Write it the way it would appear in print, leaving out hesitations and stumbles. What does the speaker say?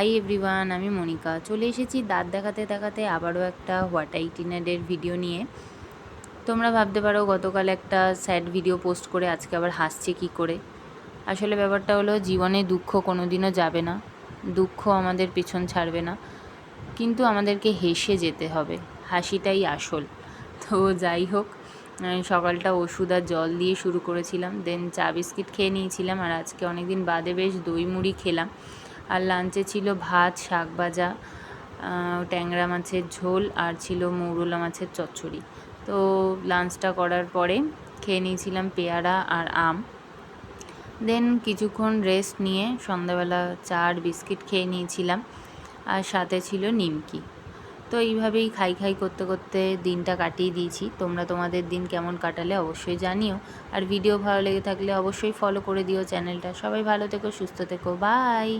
Hi everyone, আমি মনিকা চলে এসেছি দাঁত দেখাতে দেখাতে আবারও একটা হোয়াট আই টিনেডের ভিডিও নিয়ে। তোমরা ভাবতে পারো গতকাল একটা স্যাড ভিডিও পোস্ট করে আজকে আবার হাসছে কি করে। আসলে ব্যাপারটা হলো, জীবনে দুঃখ কোনো দিনও যাবে না, দুঃখ আমাদের পিছন ছাড়বে না, কিন্তু আমাদেরকে হেসে যেতে হবে, হাসিটাই আসল। তো যাই হোক, সকালটা ওষুধ আর জল দিয়ে শুরু করেছিলাম, দেন চা বিস্কিট খেয়ে নিয়েছিলাম, আর আজকে অনেক দিন বাদে বেশ দই মুড়ি খেলাম। আর লাঞ্চে ছিল ভাত, শাক ভাজা, ট্যাংরা মাছের ঝোল, আর ছিল মৌরলা মাছের চচ্চড়ি। তো লাঞ্চটা করার পরে খেয়ে নিয়েছিলাম পেয়ারা আর আম। দেন কিছুক্ষণ রেস্ট নিয়ে সন্ধ্যাবেলা চা আর বিস্কিট খেয়ে নিয়েছিলাম, আর সাথে ছিল নিমকি। তো এইভাবেই খাই খাই করতে করতে দিনটা কাটিয়ে দিয়েছি। তোমরা তোমাদের দিন কেমন কাটালে অবশ্যই জানিও, আর ভিডিও ভালো লেগে থাকলে অবশ্যই ফলো করে দিও চ্যানেলটা। সবাই ভালো থেকো, সুস্থ থেকো, বাই।